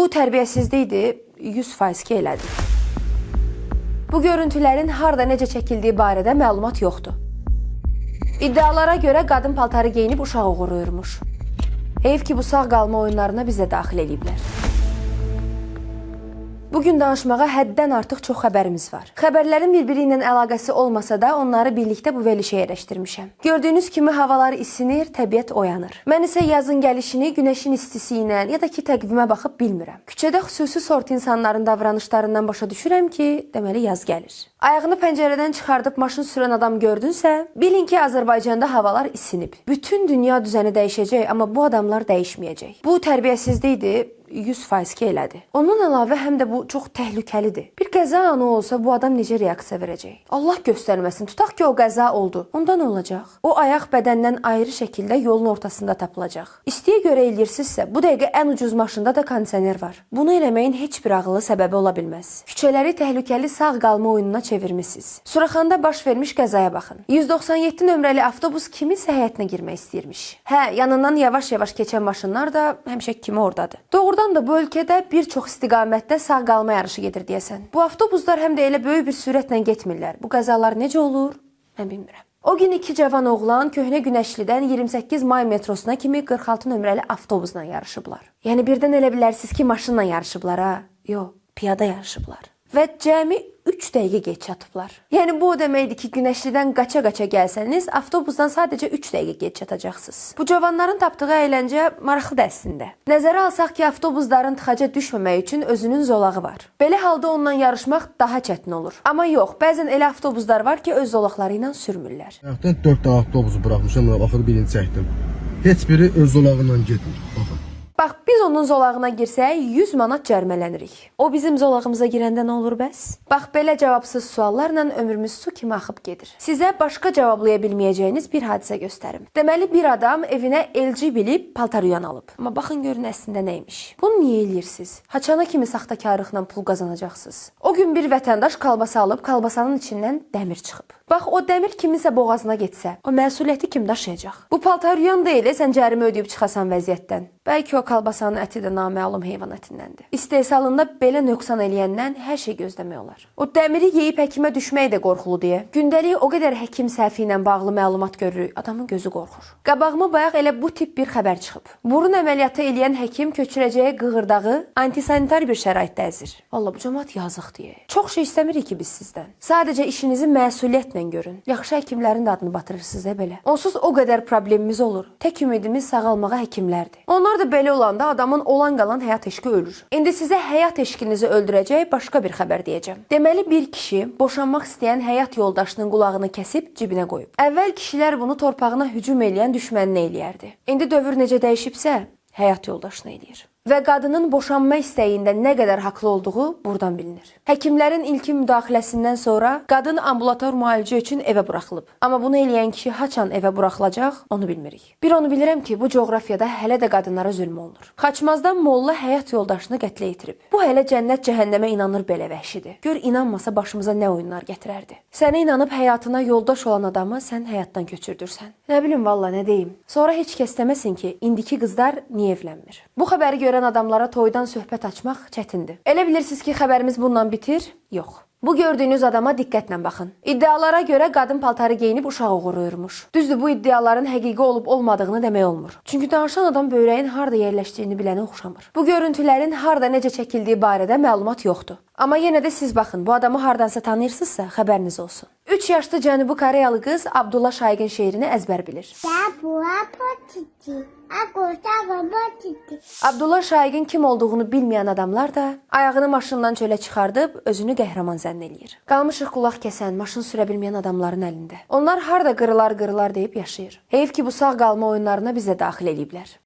Bu tərbiyəsizlikdir, 100% ki elədi. Bu görüntülərin harda necə çəkildiyi barədə məlumat yoxdur. İddialara görə qadın paltarı geyinib uşaq uğurlayırmış. Heyf ki, bu sağ qalma oyunlarına biz də daxil eləyiblər. Bugün danışmağa həddən artıq çox xəbərimiz var. Xəbərlərin bir-biri ilə əlaqəsi olmasa da onları birlikdə bu verilişə yerləşdirmişəm. Gördüyünüz kimi havalar isinir, təbiət oyanır. Mən isə yazın gəlişini günəşin istisi ilə ya da ki təqvimə baxıb bilmirəm. Küçədə xüsusi sort insanların davranışlarından başa düşürəm ki, deməli yaz gəlir. Ayağını pəncərədən çıxardıb maşın sürən adam gördünsə, bilin ki, Azərbaycanda havalar isinib. Bütün dünya düzəni dəyişəcək, amma bu adamlar dəyişməyəcək. Bu tərbiyəsizlikdir, 100% ki elədi. Ondan əlavə həm də bu çox təhlükəlidir. Bir qəza anı olsa bu adam necə reaksiya verəcək? Allah göstərməsin. Tutaq ki, o qəza oldu. Onda nə olacaq? O ayaq bədəndən ayrı şəkildə yolun ortasında tapılacaq. İstəyə görə eləyirsinizsə, bu dəqiqə ən ucuz maşında da kondisioner var. Bunu eləməyin heç bir ağıllı səbəbi ola bilməz. Küçələri təhlükəli sağ qalma oyununa çevirmisiniz. Suraxanda baş vermiş qəzaya baxın. 197 nömrəli avtobus kiminsə həyətinə girmək istəyirmiş. Hə, yanından yavaş-yavaş keçən maşınlar da həmişə kimi ordadır. Doğrudan da bu ölkədə bir çox istiqamətdə sağ qalma yarışı gedir deyəsən. Bu avtobuslar həm də elə böyük bir sürətlə getmirlər. Bu qəzalar necə olur? Mən bilmirəm. O gün iki cavan oğlan Köhnə Günəşlidən 28 may metrosuna kimi 46 nömrəli avtobusla yarışıblar. Yəni birdən elə bilərsiniz ki, maşınla yarışıblar ha? Yox, piyada yarışıblar. Və cəmi 3 dəqiqə geç çatıblar. Yəni bu o deməkdir ki, Günəşlidən qaça-qaça gəlsəniz, avtobusdan sadəcə 3 dəqiqə geç çatacaqsınız. Bu cavanların tapdığı əyləncə maraqlıdır əslində. Nəzərə alsaq ki, avtobusların tıxaca düşməmək üçün özünün zolağı var. Belə halda onunla yarışmaq daha çətin olur. Amma yox, bəzən elə avtobuslar var ki, öz zolaqları ilə sürmürlər. Həyatdan 4 dənə avtobusu buraxmışam, axırı birini çəkdim. Heç biri öz zolağı ilə getmir. Baxın. Bax, biz onun zolağına girsək 100 manat cərmələnirik. O bizim zolağımıza girəndə nə olur bəs? Bax, belə cavabsız suallarla ömrümüz su kimi axıb gedir. Sizə başqa cavablaya bilməyəcəyiniz bir hadisə göstərim. Deməli, bir adam evinə LG bilib paltaryan alıb. Amma baxın görün əslində nəymiş. Bunu niyə eləyirsiniz? Haçana kimi saxtakarlıqla pul qazanacaqsınız. O gün bir vətəndaş kalbasa alıb, kalbasanın içindən dəmir çıxıb. Bax, o dəmir kiminsə boğazına getsə, o məsuliyyəti kim daşıyacaq? Bu paltaryan deyil, sən cərimə ödəyib çıxasan vəziyyətdən. Bəlkə o kalbasanın əti də naməlum heyvan ətindəndir. İstehsalında belə nöqsan eləyəndən hər şey gözləmək olar. O dəmiri yeyib həkimə düşmək də qorxulu deyə. Gündəlik o qədər həkim səhvi ilə bağlı məlumat görürük, adamın gözü qorxur. Qabağıma bayaq elə bu tip bir xəbər çıxıb. Burun əməliyyatı eləyən həkim köçürəcəyi qığırdağı antisanitar bir şəraitdə əzir. Vallahi bu cəmaət yazıq deyə. Çox şey istəmirik ki biz sizdən. Sadəcə işinizi məsuliyyətlə görün. Yaxşı həkimlərin də adını batırırsınız belə. Onsuz o qədər problemimiz olur. Tək ümidimiz sağalmağa həkimlərdir. Onlar da belə olanda adamın olan qalan həyat eşqi ölür. İndi sizə həyat eşqinizi öldürəcək başqa bir xəbər deyəcəm. Deməli bir kişi boşanmaq istəyən həyat yoldaşının qulağını kəsib cibinə qoyub. Əvvəl kişilər bunu torpağına hücum eləyən düşməninə eləyərdi. İndi dövr necə dəyişibsə, həyat yoldaşına eləyir. Və qadının boşanma istəyində nə qədər haqlı olduğu buradan bilinir. Həkimlərin ilkin müdaxiləsindən sonra qadın ambulator müalicə üçün evə buraxılıb. Amma bunu eləyən kişi haçan evə buraxılacaq, onu bilmirik. Bir onu bilirəm ki, bu coğrafiyada hələ də qadınlara zülm olunur. Xaçmazdan molla həyat yoldaşını qətlə yetirib. Bu hələ cənnət cəhənnəmə inanır belə vəhşidir. Gör inanmasa başımıza nə oyunlar gətirərdi. Sənə inanıb həyatına yoldaş olan adamı sən həyatdan köçürdürsən. Nə bilim valla nə deyim. Sonra heç kəs deməsin ki, indiki qızlar niyə evlənmir. Bu xəbəri görən adamlara toydan söhbət açmaq çətindir. Elə bilirsiniz ki, xəbərimiz bundan bitir? Yox. Bu gördüyünüz adama diqqətlə baxın. İddialara görə qadın paltarı geyinib uşaq uğurlayırmış. Düzdür, bu iddiaların həqiqi olub olmadığını demək olmur. Çünki danışan adam böyrəyin harda yerləşdiyini bilənə oxşamır. Bu görüntülərin harda necə çəkildiyi barədə məlumat yoxdur. Amma yenə də siz baxın, bu adamı hardansa tanıyırsınızsa xəbəriniz olsun. 3 yaşlı Cənubi Koreyalı qız Abdullah Şaiqin şeirini əzbər bilir. Abdullah Şaiqin kim olduğunu bilməyən adamlar da ayağını maşından çölə çıxardıb özünü qəhrəman zənn eləyir. Qalmışıq qulaq kəsən, maşın sürə bilməyən adamların əlində. Onlar harda qırılar deyib yaşayır. Heyf ki, bu sağ qalma oyunlarına biz də daxil eləyiblər.